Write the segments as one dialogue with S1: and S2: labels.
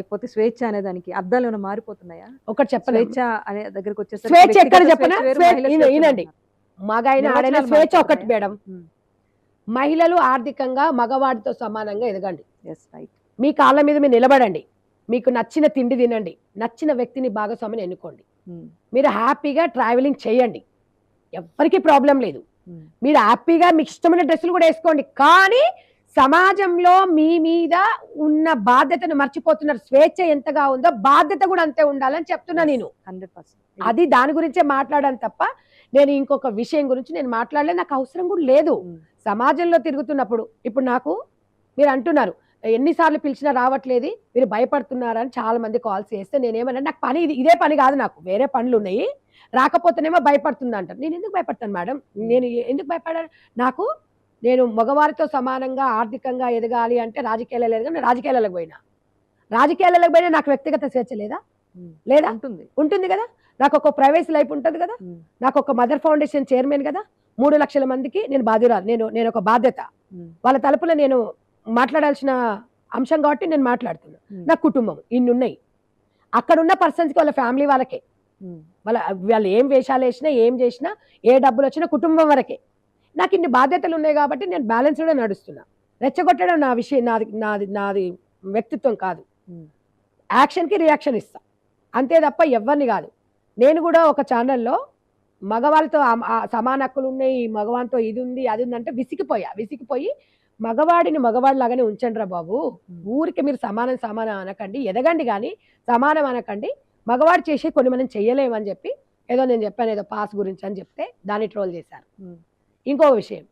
S1: లేకపోతే స్వేచ్ఛ అనే దానికి అర్థాలు ఏమైనా మారిపోతున్నాయా?
S2: ఒకటి చెప్పను,
S1: స్వేచ్ఛ అనే దగ్గరికి వచ్చేసరికి
S2: స్వేచ్ఛ ఎక్కడ
S1: వ్యక్తిగత
S2: చెప్పనా,
S1: స్వేచ్ఛ వేరు, మహిళ స్వేచ్ఛ
S2: ఈనండి
S1: వేరు.
S2: మగైన ఆడైన
S1: నిర్వచనాలు
S2: స్వేచ్ఛ ఒకటి
S1: మారిపోతున్నాయా?
S2: మేడం. మహిళలు ఆర్థికంగా మగవాడితో సమానంగా ఎదగండి,
S1: Yes, right.
S2: మీ కాళ్ళ మీద మీరు నిలబడండి, మీకు నచ్చిన తిండి తినండి, నచ్చిన వ్యక్తిని భాగస్వామిని ఎన్నుకోండి, మీరు హ్యాపీగా ట్రావెలింగ్ చేయండి, ఎవరికి ప్రాబ్లం లేదు, మీరు హ్యాపీగా మీకు ఇష్టమైన డ్రెస్సులు కూడా వేసుకోండి. కానీ సమాజంలో మీ మీద ఉన్న బాధ్యతను మర్చిపోతున్నారు. స్వేచ్ఛ ఎంతగా ఉందో బాధ్యత కూడా అంతే ఉండాలని చెప్తున్నా నేను.
S1: 100%.
S2: అది దాని గురించే మాట్లాడాను తప్ప నేను ఇంకొక విషయం గురించి నేను మాట్లాడలేదు, నాకు అవసరం కూడా లేదు. సమాజంలో తిరుగుతున్నప్పుడు ఇప్పుడు నాకు మీరు అంటున్నారు ఎన్నిసార్లు పిలిచినా రావట్లేదు, మీరు భయపడుతున్నారని చాలా మంది కాల్స్ చేస్తే నేనేమన్నా, నాకు పని ఇదే పని కాదు, నాకు వేరే పనులు ఉన్నాయి, రాకపోతేనేమో భయపడుతుంది అంటారు. నేను ఎందుకు భయపడతాను మేడం? నేను ఎందుకు భయపడాను? నేను మగవారితో సమానంగా ఆర్థికంగా ఎదగాలి అంటే రాజకీయాలు లేదు, కానీ రాజకీయాలకు పోయినా నాకు వ్యక్తిగత స్వేచ్ఛ లేదా? ఉంటుంది కదా. నాకు ఒక ప్రైవేట్ లైఫ్ ఉంటుంది కదా, నాకు ఒక మదర్ ఫౌండేషన్ చైర్మన్ కదా, 3 లక్షల మందికి నేను బాధ్యురాలు, నేను ఒక బాధ్యత, వాళ్ళ తలుపులో నేను మాట్లాడాల్సిన అంశం కాబట్టి నేను మాట్లాడుతున్నా. నా కుటుంబం ఇన్ని ఉన్నాయి, అక్కడ ఉన్న పర్సన్స్కి వాళ్ళ ఫ్యామిలీ వాళ్ళకే, వాళ్ళు ఏం వేషాలు వేసినా ఏం చేసినా ఏ డబ్బులు వచ్చినా కుటుంబం వరకే. నాకు ఇన్ని బాధ్యతలు ఉన్నాయి కాబట్టి నేను బ్యాలెన్స్డ్గా నడుస్తున్నా. రెచ్చగొట్టడం నా విషయం, నాది వ్యక్తిత్వం కాదు. యాక్షన్కి రియాక్షన్ ఇస్తా అంతే తప్ప ఎవరిని కాదు. నేను కూడా ఒక ఛానల్లో మగవాళ్ళతో సమాన హక్కులు ఉన్నాయి, మగవానితో ఇది ఉంది అది ఉంది అంటే విసిగిపోయి మగవాడిని మగవాడిలాగానే ఉంచండి రా బాబు, ఊరికి మీరు సమానం అనకండి, ఎదగండి కానీ సమానం అనకండి, మగవాడు చేసి కొన్ని మనం చెయ్యలేమని చెప్పి ఏదో నేను చెప్పాను, ఏదో పాస్ గురించి అని చెప్తే దాన్ని ట్రోల్ చేశారు. ఇంకో విషయం,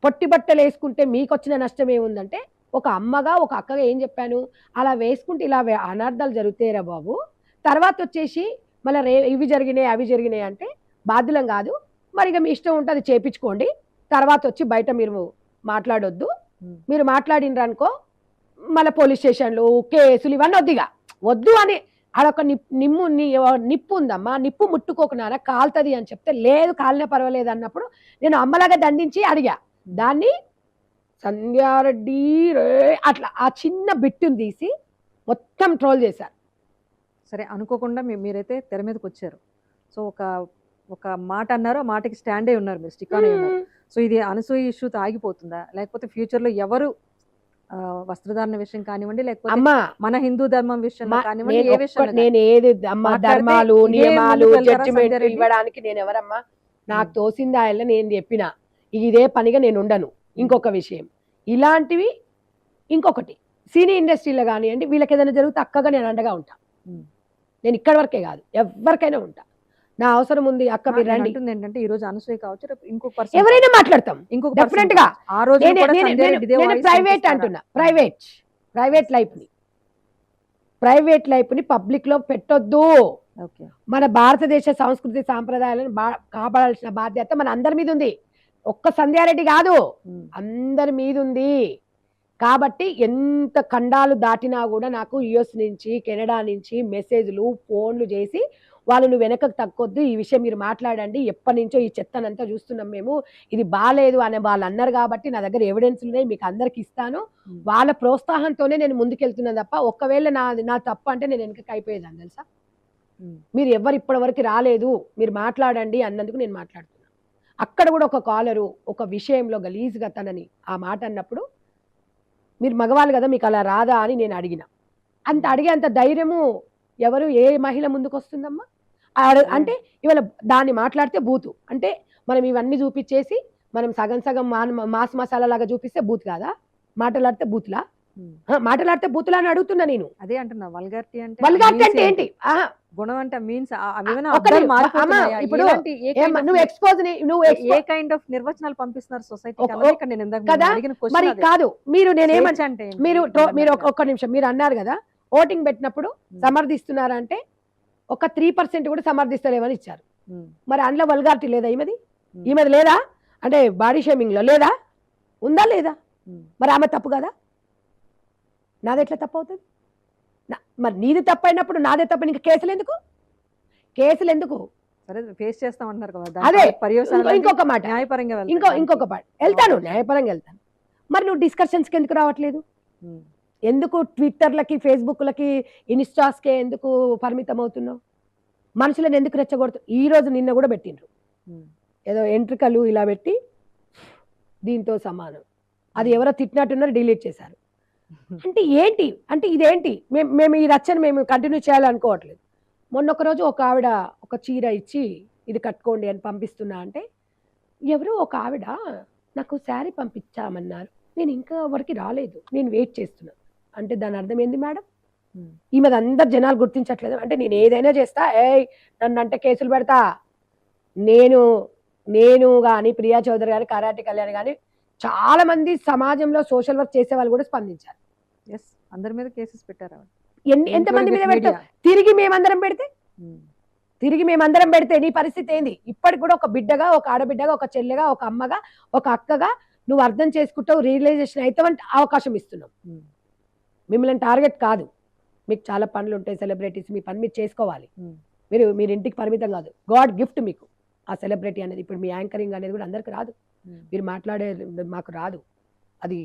S2: పొట్టి బట్టలు వేసుకుంటే మీకు వచ్చిన నష్టం ఏముందంటే, ఒక అమ్మగా ఒక అక్కగా ఏం చెప్పాను, అలా వేసుకుంటే ఇలా అనార్థాలు జరుగుతాయిరా బాబు, తర్వాత వచ్చేసి మళ్ళీ ఇవి జరిగినాయి అవి జరిగినాయి అంటే బాధ్యులం కాదు, మరి ఇక మీ ఇష్టం ఉంటుంది చేపించుకోండి, తర్వాత వచ్చి బయట మీరు మాట్లాడొద్దు, మీరు మాట్లాడినరు అనుకో మళ్ళీ పోలీస్ స్టేషన్లు కేసులు ఇవన్నీ వద్దు అని ఆడొక నిప్పు ఉందమ్మా, నిప్పు ముట్టుకోకున్నారా కాలుతుంది అని చెప్తే లేదు కాలినే పర్వాలేదు అన్నప్పుడు నేను అమ్మలాగా దండించి అడిగా. దాన్ని సంధ్యారెడ్డి అట్లా ఆ చిన్న బిట్టును తీసి మొత్తం ట్రోల్ చేశారు.
S1: సరే, అనుకోకుండా మీరైతే తెర మీదకి వచ్చారు. సో ఒక మాట అన్నారు, ఆ మాటకి స్టాండ్ అయి ఉన్నారు, మీరు స్టిక్ ఆన్ అయి ఉన్నారు. సో ఇది అనసూయ ఇష్యూతో ఆగిపోతుందా, లేకపోతే ఫ్యూచర్లో ఎవరు వస్త్రధారణ విషయం కానివ్వండి, లేకపోతే మన హిందూ ధర్మం విషయం కానివ్వండి, ఏ విషయం
S2: నేను ఏది ధర్మాలు నియమాలు జడ్జిమెంట్ ఇవ్వడానికి నేను ఎవరమ్మా, నాకు తోసింది ఆయన నేను చెప్పిన ఇదే పనిగా నేను ఉండను. ఇంకొక విషయం, ఇలాంటివి ఇంకొకటి సినీ ఇండస్ట్రీలో కానివ్వండి, వీళ్ళకి ఏదైనా జరిగితే అక్కగా నేను అండగా ఉంటా. నేను ఇక్కడి వరకే కాదు, ఎవరికైనా ఉంటా, నా అవసరం ఉంది అక్క మీరు రండి.
S1: ఏంటంటే ఈ రోజు అనసూయ కావచ్చు, ఇంకొక
S2: ఎవరైనా మాట్లాడతాం డెఫినెట్ గా. ప్రైవేట్ అంటున్నా, ప్రైవేట్ లైఫ్ ని పబ్లిక్ లో పెట్టొద్దు. మన భారతదేశ సంస్కృతి సాంప్రదాయాలను కాపాడాల్సిన బాధ్యత మన అందరి మీద ఉంది, ఒక్క సంధ్యారెడ్డి కాదు అందరి మీద ఉంది. కాబట్టి ఎంత ఖండాలు దాటినా కూడా నాకు యుఎస్ నుంచి కెనడా నుంచి మెసేజ్లు ఫోన్లు చేసి వాళ్ళు నువ్వు వెనకకు తగ్గొద్దు, ఈ విషయం మీరు మాట్లాడండి, ఎప్పటి నుంచో ఈ చెత్తనంతా చూస్తున్నాం మేము, ఇది బాగాలేదు అని వాళ్ళు అన్నారు కాబట్టి నా దగ్గర ఎవిడెన్స్లు ఉన్నాయి, మీకు అందరికి ఇస్తాను, వాళ్ళ ప్రోత్సాహంతోనే నేను ముందుకెళ్తున్నాను తప్ప ఒకవేళ నా తప్పు అంటే నేను వెనకకి అయిపోయేదాన్ని తెలుసా. మీరు ఎవరు ఇప్పటి వరకు రాలేదు, మీరు మాట్లాడండి అన్నందుకు నేను మాట్లాడుతున్నాను. అక్కడ కూడా ఒక కాలరు ఒక విషయంలో గలీజ్గా తనని ఆ మాట అన్నప్పుడు మీరు మగవాళ్ళు కదా మీకు అలా రాదా అని నేను అడిగిన. అడిగేంత ధైర్యము ఎవరు ఏ మహిళ ముందుకు వస్తుందమ్మా? అంటే ఇవాళ దాన్ని మాట్లాడితే బూతు అంటే మనం ఇవన్నీ చూపించేసి మనం సగం మాస్ మసాలా లాగా చూపిస్తే బూత్ కాదా? మాట్లాడితే బూతులా అని అడుగుతున్నా నేను.
S1: అదే అంటున్నా, వల్గారిటీ
S2: అంటే ఏంటి?
S1: గుణం అంటే మీన్స్ ఏ కైండ్ ఆఫ్ నిర్వచనాలు పంపిస్తున్నారు సొసైటీ
S2: కదా. మరి కాదు మీరు నేనేమంటే మీరు ఒక్క నిమిషం, మీరు అన్నారు కదా ఓటింగ్ పెట్టినప్పుడు సమర్థిస్తున్నారా అంటే ఒక 3% కూడా సమర్థిస్తలేమని ఇచ్చారు. మరి అందులో వల్గారిటీ లేదా? ఈమెది లేదా అంటే బాడీ షేమింగ్ లో లేదా? ఉందా లేదా? మరి ఆమె తప్పు కదా, నాది ఎట్లా తప్పు అవుతుంది? మరి నీది తప్పు అయినప్పుడు నాదే తప్పు, ఇంకా కేసులు ఎందుకు?
S1: సరే ఫేస్ చేస్తామంటున్నారు కదా.
S2: అదే ఇంకొక మాట, ఇంకొక మాట వెళ్తాను, న్యాయపరంగా వెళ్తాను. మరి నువ్వు డిస్కషన్స్కి ఎందుకు రావట్లేదు? ఎందుకు ట్విట్టర్లకి ఫేస్బుక్లకి ఇన్స్టాస్కే ఎందుకు పరిమితం అవుతున్నావు? మనుషులను ఎందుకు రెచ్చగొడుతున్నావు? ఈ రోజు నిన్న కూడా పెట్టిండ్రు ఏదో ఎంట్రికలు ఇలా పెట్టి దీంతో సమానం, అది ఎవరో తిట్టినట్టున్నారు, డిలీట్ చేశారు. అంటే ఏంటి అంటే ఇదేంటి? మేము ఈ రచ్చను మేము కంటిన్యూ చేయాలనుకోవట్లేదు. మొన్న ఒక రోజు ఒక ఆవిడ ఒక చీర ఇచ్చి ఇది కట్టుకోండి అని పంపిస్తున్నా అంటే ఎవరో ఒక ఆవిడ నాకు శారీ పంపించామన్నారు, నేను ఇంకా వరకు రాలేదు, నేను వెయిట్ చేస్తున్నా. అంటే దాని అర్థం ఏంది మేడం? ఈమె అందరు జనాలు గుర్తించట్లేదు అంటే నేను ఏదైనా చేస్తా, నన్ను అంటే కేసులు పెడతా. నేను కానీ ప్రియా చౌదరి కానీ కరాటి కళ్యాణ్ కానీ చాలా మంది సమాజంలో సోషల్ వర్క్ చేసే వాళ్ళు కూడా స్పందించారు.
S1: అందరి మీద కేసెస్ పెట్టారు.
S2: ఎంతమంది మీద పెడతారు? తిరిగి మేమందరం పెడితే నీ పరిస్థితి ఏంది? ఇప్పటికి కూడా ఒక బిడ్డగా, ఒక ఆడబిడ్డగా, ఒక చెల్లెగా, ఒక అమ్మగా, ఒక అక్కగా నువ్వు అర్థం చేసుకుంటావు, రియలైజేషన్ అవుతావంటే అవకాశం ఇస్తున్నావు. మిమ్మల్ని టార్గెట్ కాదు, మీకు చాలా పనులు ఉంటాయి, సెలబ్రిటీస్ మీ పని మీరు చేసుకోవాలి. మీరు ఇంటికి పరిమితం కాదు, గాడ్ గిఫ్ట్ మీకు ఆ సెలబ్రిటీ అనేది. ఇప్పుడు మీ యాంకరింగ్ అనేది కూడా అందరికి రాదు, మీరు మాట్లాడే మాకు రాదు, అది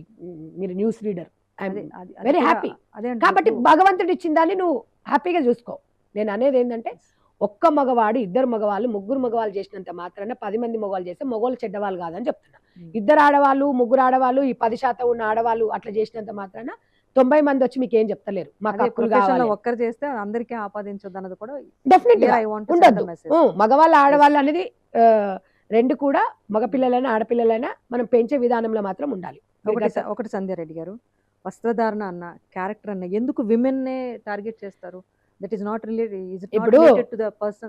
S2: మీరు న్యూస్ రీడర్, వెరీ హ్యాపీ. కాబట్టి భగవంతుడు ఇచ్చిన దాన్ని నువ్వు హ్యాపీగా చూసుకో. నేను అనేది ఏంటంటే ఒక్క మగవాడు, ఇద్దరు మగవాళ్ళు, ముగ్గురు మగవాళ్ళు చేసినంత మాత్రాన 10 మంది మగవాళ్ళు చేస్తే మగవాళ్ళు చెడ్డవాళ్ళు కాదని చెప్తున్నా. ఇద్దరు ఆడవాళ్ళు, ముగ్గురు ఆడవాళ్ళు, ఈ 10% ఉన్న ఆడవాళ్ళు అట్లా చేసినంత మాత్రాన 90 మంది వచ్చి మీకు ఏం చెప్తలేరు, మాకు హక్కులు కావాలి.
S1: ఒక్కరు చేస్తే అందరికీ ఆపాదించొద్దు అన్నది కూడా
S2: డెఫినెట్గా ఉండద్దు. మగవాళ్ళు ఆడవాళ్ళు అనేది రెండు కూడా, మగపిల్లలైనా ఆడపిల్లలైనా మనం పెంచే విధానంలో మాత్రం ఉండాలి.
S1: ఒకటి సంధ్యారెడ్డి గారు, వస్త్రధారణ అన్న క్యారెక్టర్ అన్న ఎందుకు విమెన్ నే టార్గెట్ చేస్తారు? That is not related.
S2: ఇప్పుడు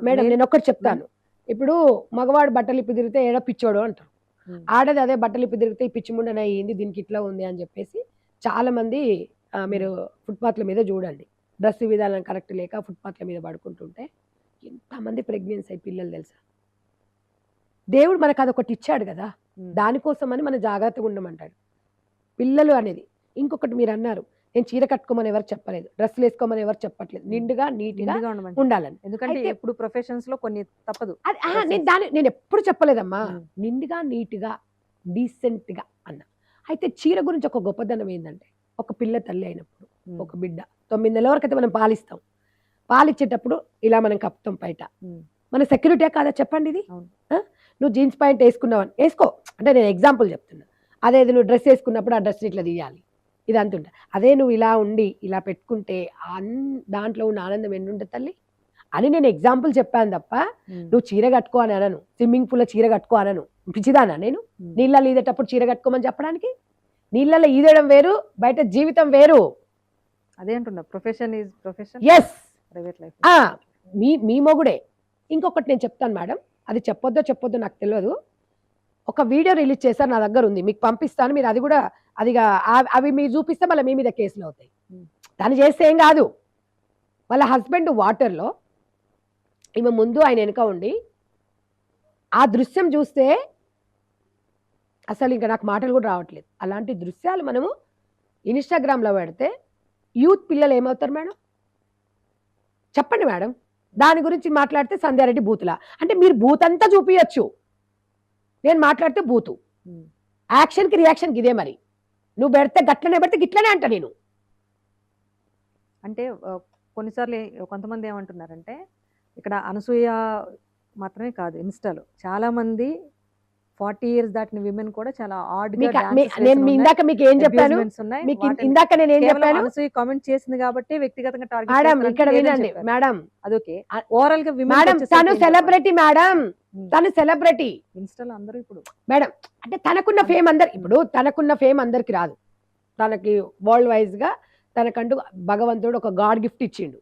S2: మేడం నేను ఒక్కటి చెప్తాను, ఇప్పుడు మగవాడు బట్టలు ఇప్పి తిరిగితే ఏడో పిచ్చోడు అంటారు, ఆడది అదే బట్టలు ఇప్పి తిరిగితే ఈ పిచ్చి ముండన అయ్యింది, దీనికి ఇట్లా ఉంది అని చెప్పేసి చాలా మంది మీరు ఫుట్పాత్ల మీద చూడండి, డ్రెస్ విధానం కరెక్ట్ లేక ఫుట్పాత్ల మీద పడుకుంటుంటే ఎంతమంది ప్రెగ్నెన్సీ అయి పిల్లలు తెలుసా? దేవుడు మనకు అదొకటి ఇచ్చాడు కదా, దానికోసమని మనం జాగ్రత్తగా ఉండమంటాడు. పిల్లలు అనేది ఇంకొకటి మీరు అన్నారు, నేను చీర కట్టుకోమని ఎవరు చెప్పలేదు, డ్రెస్సులు వేసుకోమని ఎవరు చెప్పట్లేదు, నిండుగా నీట్గా ఉండాలని.
S1: ఎందుకంటే ఇప్పుడు ప్రొఫెషన్స్ లో కొన్ని తప్పదు.
S2: నేను ఎప్పుడు చెప్పలేదమ్మా, నిండుగా నీట్గా డీసెంట్ గా అన్న. అయితే చీర గురించి ఒక గొప్పదనం ఏంటంటే, ఒక పిల్ల తల్లి అయినప్పుడు ఒక బిడ్డ 9 నెలల వరకు అయితే మనం పాలిస్తాం, పాలిచ్చేటప్పుడు ఇలా మనం కప్పుతాం బయట, మన సెక్యూరిటీ కాదా చెప్పండి ఇది? నువ్వు జీన్స్ ప్యాంట్ వేసుకున్నావని వేసుకో అంటే నేను ఎగ్జాంపుల్ చెప్తున్నా, అదే నువ్వు డ్రెస్ వేసుకున్నప్పుడు ఆ డ్రెస్ ఇట్లా తీయాలి, ఇది అంటుంటా. అదే నువ్వు ఇలా ఉండి ఇలా పెట్టుకుంటే దాంట్లో ఉన్న ఆనందం ఎన్నుంటుంది తల్లి అని నేను ఎగ్జాంపుల్ చెప్పాను తప్ప నువ్వు చీర కట్టుకో అని అనను, స్విమ్మింగ్ పూల్ లో చీర కట్టుకో అనను. పిచ్చిదానా నేను నీళ్ళలో ఈదేటప్పుడు చీర కట్టుకోమని చెప్పడానికి? నీళ్ళలో ఈదేయడం వేరు, బయట జీవితం వేరు.
S1: అదే అంటున్నా, ప్రొఫెషన్ ఈజ్ ప్రొఫెషన్,
S2: ఎస్
S1: ప్రైవేట్ లైఫ్
S2: మీ మొగుడే. ఇంకొకటి నేను చెప్తాను మేడం, అది చెప్పొద్దో నాకు తెలియదు. ఒక వీడియో రిలీజ్ చేశారు, నా దగ్గర ఉంది, మీకు పంపిస్తాను, మీరు అది కూడా అవి మీరు చూపిస్తే మళ్ళీ మీ మీద కేసులు అవుతాయి. తను చేస్తే ఏం కాదు, వాళ్ళ హస్బెండ్ వాటర్లో ఈమె ముందు ఆయన వెనుక ఉండి ఆ దృశ్యం చూస్తే అసలు ఇంకా నాకు మాటలు కూడా రావట్లేదు. అలాంటి దృశ్యాలు మనము ఇన్స్టాగ్రామ్లో పెడితే యూత్ పిల్లలు ఏమవుతారు మేడం చెప్పండి మేడం? దాని గురించి మాట్లాడితే సంధ్యారెడ్డి బూతులా అంటే మీరు బూత్ అంతా చూపించచ్చు, నేను మాట్లాడితే బూతు. యాక్షన్కి రియాక్షన్కి ఇదే మరి, నువ్వు పెడితే గట్లనే పెడితే గిట్లనే అంట నేను.
S1: అంటే కొన్నిసార్లు కొంతమంది ఏమంటున్నారంటే, ఇక్కడ అనసూయ మాత్రమే కాదు, ఇన్స్టాలో చాలా మంది 40 years దాటిన విమెన్ కూడా చాలా ఆడ్ గా
S2: నేను ఇందాక మీకు ఏం చెప్పాను, ఇందాక నేను ఏం చెప్పాను,
S1: అనసూయ కామెంట్ చేసింది కాబట్టి వ్యక్తిగతంగా టార్గెట్
S2: మేడం ఇక్కడ వినండి మేడం,
S1: అదొకే ఓవరాల్ గా
S2: మేడం తను సెలబ్రిటీ మేడం, తను సెలబ్రిటీ
S1: ఇన్స్టాలో అందరూ ఇప్పుడు
S2: మేడం అంటే తనకున్న ఫేమ్ అందరు, ఇప్పుడు తనకున్న ఫేమ్ అందరికి రాదు, తనకి వరల్డ్ వైజ్ గా తనకంటూ భగవంతుడు ఒక గాడ్ గిఫ్ట్ ఇచ్చిండు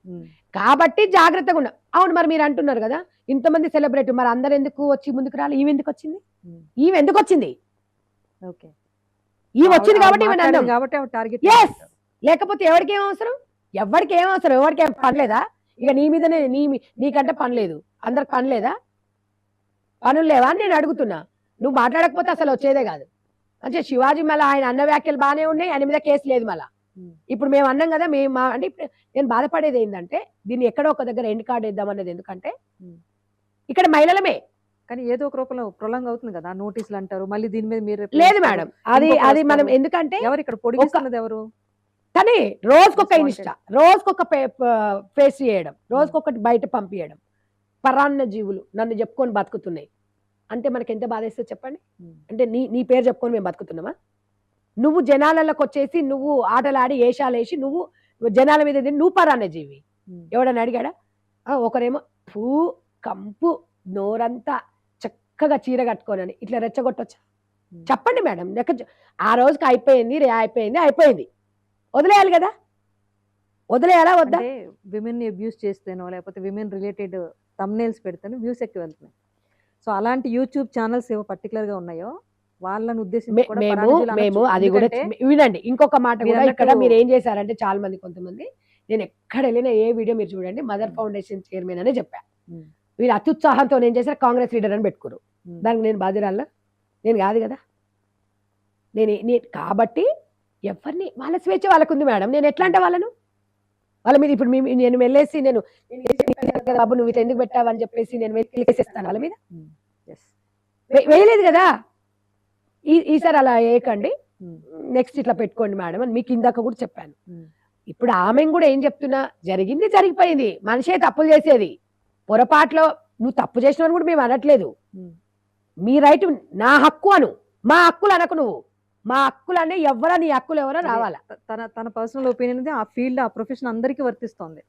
S2: కాబట్టి జాగ్రత్తగా ఉన్నా. అవును మరి మీరు అంటున్నారు కదా ఇంతమంది సెలబ్రిటీ, మరి అందరు ఎందుకు వచ్చి ముందుకు రాలి, ఈమె ఎందుకు వచ్చింది? ఈమె ఎందుకు వచ్చింది? ఈమె వచ్చింది కాబట్టి లేకపోతే ఎవరికి ఏం అవసరం, ఎవరికి ఏం అవసరం, ఎవరికి ఏం పనిలేదా? ఇక నీ మీదనే నీకంటే పని లేదు, అందరికి పని లేదా, పనులు లేవా అని నేను అడుగుతున్నా. నువ్వు మాట్లాడకపోతే అసలు వచ్చేదే కాదు. అంటే శివాజీ మళ్ళీ ఆయన అన్న వ్యాఖ్యలు బాగానే ఉన్నాయి, ఆయన మీద కేసు లేదు. మళ్ళా ఇప్పుడు మేము అన్నాం కదా, మేము అంటే నేను బాధపడేది ఏంటంటే దీన్ని ఎక్కడో ఒక దగ్గర ఎండ్ కార్డ్ వేద్దాం అన్నది. ఎందుకంటే ఇక్కడ మహిళలమే,
S1: కానీ ఏదో ఒక రూపంలో ప్రొలాంగ్ అవుతుంది కదా, నోటీసులు అంటారు, మళ్ళీ దీని మీద మీరు
S2: లేదు మేడం, అది మనం ఎందుకంటే
S1: ఎవరు ఇక్కడ పొడిగిస్తున్నది ఎవరు?
S2: కానీ రోజుకొక
S1: Most
S2: ఇన్స్టా, రోజుకొక ఫేస్ చేయడం, రోజుకొకటి బయట పంపించడం, పరాన్న జీవులు నన్ను చెప్పుకొని బతుకుతున్నాయి అంటే మనకి ఎంత బాధేస్తుంది చెప్పండి. అంటే నీ పేరు చెప్పుకొని మేము బతుకుతున్నామా? నువ్వు జనాలలోకి వచ్చేసి నువ్వు ఆటలాడి ఏషాలేసి నువ్వు జనాల మీద నువ్వు పరాన్న జీవి. ఎవడని అడిగాడా? ఒకరేమో ఫూ కంపు నోరంతా చక్కగా చీర కట్టుకోనని ఇట్లా రెచ్చగొట్టొచ్చా? చెప్పండి మేడం. ఆ రోజుకి అయిపోయింది, అయిపోయింది, వదిలేయాలి కదా, వదిలేయాలా వద్దా?
S1: అంటే విమెన్ అబ్యూస్ చేస్తేనో లేకపోతే విమెన్ రిలేటెడ్ థంబ్నెయిల్స్ పెడితేనో వ్యూస్ ఎక్కువ వెళ్తున్నాయి. సో అలాంటి యూట్యూబ్ ఛానల్స్ ఏవో పర్టికులర్ గా ఉన్నాయో వాళ్ళని ఉద్దేశించి కూడా
S2: మేము అది కూడా వినండి. ఇంకొక మాట కూడా ఇక్కడ మీరు ఏం చేశారంటే చాలా మంది కొంతమంది, నేను ఎక్కడ వెళ్ళినా ఏ వీడియో మీరు చూడండి మదర్ ఫౌండేషన్ చైర్మన్ అనే చెప్పా. వీళ్ళు అత్యుత్సాహంతో ఏం చేశారు, కాంగ్రెస్ లీడర్ అని పెట్టుకోరు. దానికి నేను బాధ్యురాలా? నేను కాదు కదా. నేను కాబట్టి ఎవరిని వాళ్ళ స్వేచ్ఛ వాళ్ళకు ఉంది మేడం. నేను ఎట్లా అంటే వాళ్ళను వాళ్ళ మీద ఇప్పుడు నేను వెళ్ళేసి నేను బాబు నువ్వు ఇట్లా ఎందుకు పెట్టావని చెప్పేసి నేను వేసేస్తాను వాళ్ళ మీద? వేయలేదు కదా. ఈసారి అలా వేయకండి, నెక్స్ట్ ఇట్లా పెట్టుకోండి మేడం అని మీకు ఇందాక కూడా చెప్పాను. ఇప్పుడు ఆమె కూడా ఏం చెప్తున్నా, జరిగింది జరిగిపోయింది, మనిషే తప్పులు చేసేది. పొరపాట్లో నువ్వు తప్పు చేసినవని కూడా మేము అనట్లేదు. మీ రైట్ నా హక్కు అను, మా హక్కులు అనకు నువ్వు. మా హక్కులు అంటే ఎవరా నీ హక్కులు ఎవరో రావాలా.
S1: తన పర్సనల్ ఒపీనియన్ ఆ ఫీల్డ్ ఆ ప్రొఫెషన్ అందరికీ వర్తిస్తుంది.